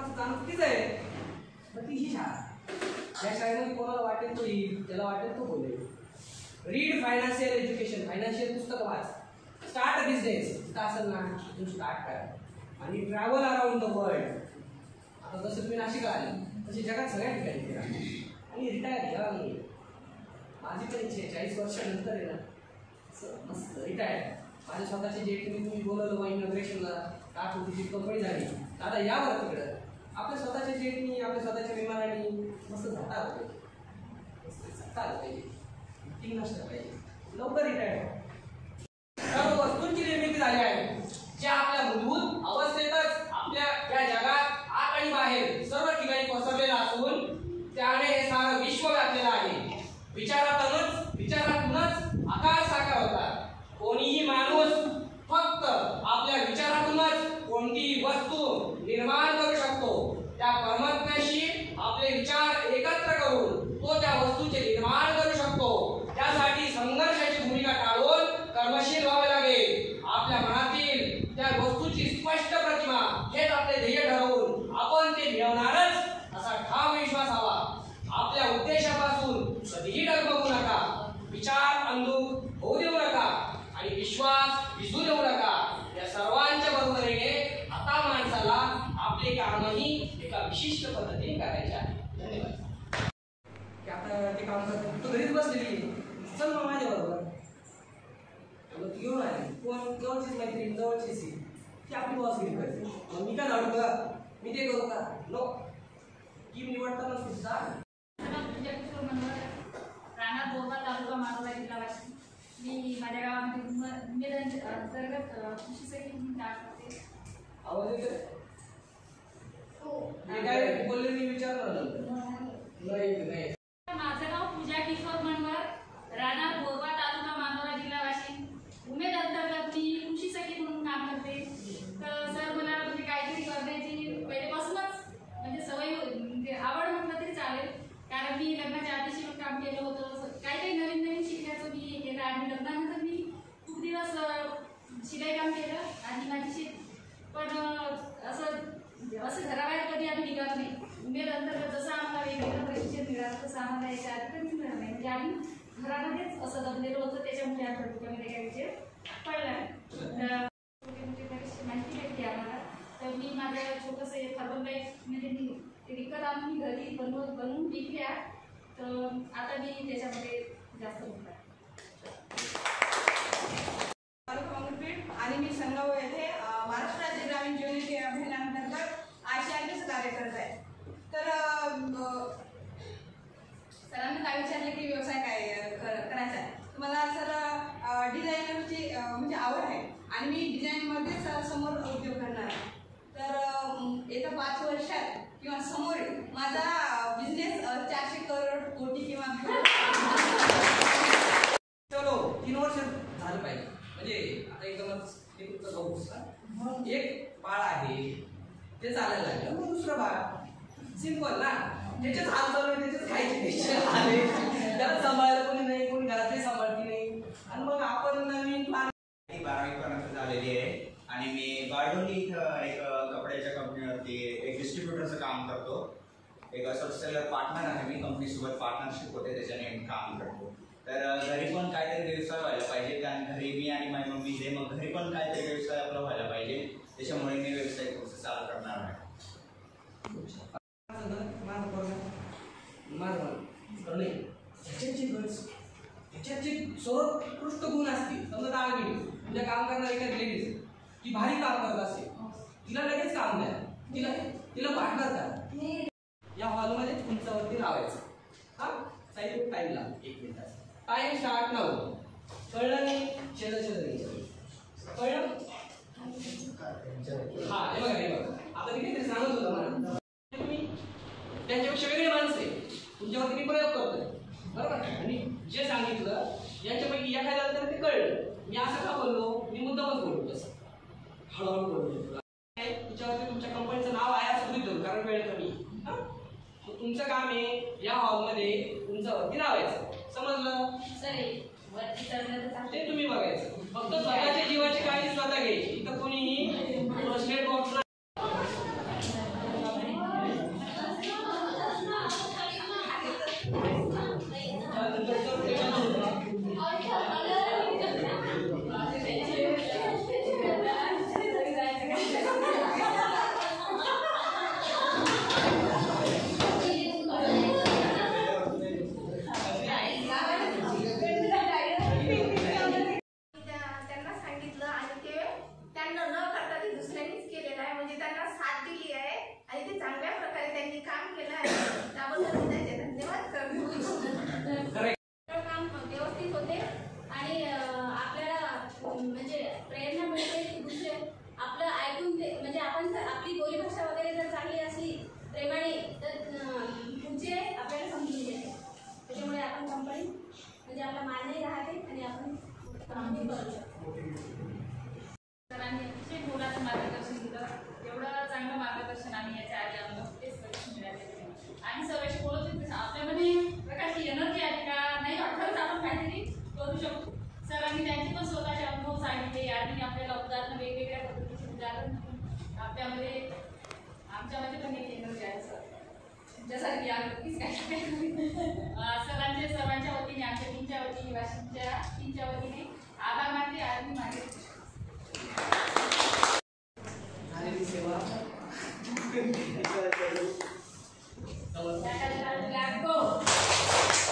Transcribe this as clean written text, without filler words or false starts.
शिक्षणाचं जाणं चुकीचं आहे, पण ती ही शाळा. या शाळेमध्ये कोणाला वाटेल तो येईल, ज्याला वाटेल तो बोलेल. रीड फायनान्शियल एज्युकेशन, फायनान्शियल पुस्तक वाच. स्टार्ट अ बिझनेस असेल ना तुम्ही स्टार्ट करा आणि ट्रॅव्हल अराउंड द वर्ल्ड. आता जसं तुम्ही नाशिकला आले तसे जगात सगळ्या ठिकाणी फिरा आणि रिटायर घ्या. नाही माझी पण इच्छा 40 वर्षानंतर आहे ना मस्त रिटायर. माझ्या स्वतःचे जे तुम्ही बोलवलं मग इनॉग्रेशनला का तुमची कंपनी झाली दादा या बरं तिकडं. आपल्या स्वतःच्या जेटनी आपल्या स्वतःच्या विमानाने मस्त जाता आलं पाहिजे, मस्त जाता आलं पाहिजे, मीटिंग नसलं पाहिजे, लवकर रिटायर. सर्व वस्तूंची निर्मिती झाली आहे ज्या आपल्या मूलभूत अवस्थेतच आपल्या या जगात आत आणि बाहेर सर्व ठिकाणी पसरलेला असून त्याने हे सारं विश्व व्यापलेलं आहे. विचारातूनच आकार साकार होतात. कोणीही माणूस फक्त आपल्या विचारातूनच कोणतीही वस्तू निर्माण करू शकतो. त्या परमात्म्याशी आपले विचार एकत्र करून तो त्या वस्तूचे निर्माण करू शकतो. त्यासाठी संघर्षाची भूमिका टाळून कर्मशील व्हावे लागेल. आपल्या मनातील त्या वस्तूची स्पष्ट प्रतिमा हेच आपले ध्येय ठरवून आपण ते मिळवणारच असा ठाम विश्वास हवा. आपल्या उद्देशापासून कधीही डगमगू नका. विचार अंधुक होऊ देऊ नका आणि विश्वास विसरू देऊ नका. या सर्वांच्या बरोबरीने आता माणसाला आपले कामही एका विशिष्ट पद्धतीने करायचे आहे. धन्यवाद. आता ते काम करतो तू घरीच बसलेली चल मग माझ्या बरोबर घेऊन आली. कोण जवळचीच मैत्रीण जवळचीच ती आपली बॉस घेऊन पाहिजे. मग मी काय झाडू का मी ते करू का नो की निवडताना सुद्धा राणा बोरबा तालुका मानोरा जिल्हा वाशिम. मी माझ्या गावामध्ये उमेद अंतर्गत कृषी सखी म्हणून काम करते. आवाज येतोय? मी काय बोलले मी विचारलं नाही. माझं नाव पूजा किशोर मनवर, राणा बोरबा तालुका मानोरा जिल्हा वाशिम. उमेद अंतर्गत मी कृषी सखी म्हणून काम करते. तर सर मला म्हणजे काहीतरी करण्याची पहिल्यापासूनच म्हणजे सवय म्हणजे आवड म्हटलं तरी चालेल. कारण मी लग्नाच्या आधी शिवण काम केलं होतं. काही नवीन शिकण्याचं मी हे केलं आणि लग्नानंतर मी खूप दिवस शिलाई काम केलं आणि माझी शेत पण असं घराबाहेर कधी आम्ही निघालो नाही. उमेद अंतर्गत जसं आम्हाला वेगवेगळं प्रशिक्षण मिळालं तसं आम्हाला याच्या आधी कधीच मिळालं नाही. म्हणजे आम्ही घरामध्येच असं दबलेलं होतं त्याच्यामुळे आमच्या डोक्यामध्ये काही विषय पडला. माहिती भेटली आम्हाला. तर मी माझ्या छोटंसं फर्बल लाईफमध्ये मी विकत आणून घरी बनवून विकल्या. तर आता मी त्याच्यामध्ये जास्त होत आहे. आणि मी संगाव येथे महाराष्ट्र राज्य ग्रामीण जीवनोन्नती अभियानांतर्गत आयसीआरपीचं कार्य करत आहे. तर सरांनी काय विचारले की व्यवसाय काय करायचा आहे. मला सर डिझायनरची म्हणजे आवड आहे आणि मी डिझाईनमध्येच समोर उद्योग करणार आहे. तर येत्या 5 वर्षात किंवा समोर माझा बिझनेस 400 करोड कोटी किंवा चलो 3 वर्ष झालं पाहिजे. म्हणजे आता एकदमच हे तुमचं भाऊ एक बाळ आहे ते चालायला लागलं मग दुसरं बाळ सिंपल ना. त्याच्याच हात चालू त्याच्याच खायचे आले त्याला सांभाळायला कोणी नाही, कोणी घरातही सांभाळती नाही आणि मग आपण नवीन 12वी पर्यंत झालेली आहे आणि मी बारडोली इथं एक कपड्याच्या कंपनीवरती एक डिस्ट्रीब्युटरचं काम करतो. एक सोशल पार्टनर आहे मी. कंपनीसोबत पार्टनरशिप होते त्याच्याने मी काम करतो. तर घरी पण काहीतरी व्यवसाय व्हायला पाहिजे कारण घरी मी आणि माझी मम्मी जे मग घरी पण काहीतरी व्यवसाय आपला व्हायला पाहिजे. त्याच्यामुळे मी व्यवसाय कोर्स चालू करणार आहे. त्याच्याचे सर्वोत्कृष्ट गुण असतील. समजा आम्ही तुझ्या काम करणारी एखादी लेडीज ती भारी काम करत असेल तिला लगेच काम द्या. तिला पार्टनर करा. या हॉलमध्ये उंचावरती लावायचं. हा साईड टाईम ला 1 मिनिटाचा टाइम स्टार्ट नव्हतं. कळलं नाही शेजारी कळलं. हा हे बघा आता मी काहीतरी सांगत होतो मला तुम्ही त्यांच्यापेक्षा वेगळी माणसं आहे. तुमच्यावरती मी प्रयोग करतोय बरोबर. आणि जे सांगितलं यांच्यापैकी एखाद्याला तर ते कळलं. मी असं का बोललो मी मुद्दामच बोलतो तसं हळूहळू बोलतो. तुमच्यावरती तुमच्या कंपनीचं नाव आहे असं गृहीत कारण वेळ कमी. तुमचं काम आहे या हॉलमध्ये तुमच्यावरती लावायचं. समजलं ते तुम्ही बघायचं. फक्त स्वतःच्या जीवाची काळजी स्वतः घ्यायची. इथं कोणीही फर्स्ट एड बॉक्स मोठी करू शकतो. सरांनी अतिशय मोलाचं मार्गदर्शन दिलं. एवढं चांगलं मार्गदर्शन आम्ही याच्या आधी आम्हाला कुठेच कधीच मिळालेलं नाही. आणि सगळ्याशी बोलत होते आपल्यामध्ये प्रकारची एनर्जी आहे का नाही वाटतच आपण काहीतरी करू शकतो. सरांनी त्यांचे पण स्वतःचे अनुभव सांगितले आणि आपल्याला उदाहरणं वेगवेगळ्या पद्धतीचे उदाहरण आपल्यामध्ये आमच्यामध्ये पण एक एनर्जी आहे सर तुमच्यासारखी नक्कीच काही सरांचे सर्वांच्या वतीने आमच्या टीमच्या वतीने वाशिमच्या टीमच्या वतीने आभार मानते आणि मागे झालेली सेवा Go!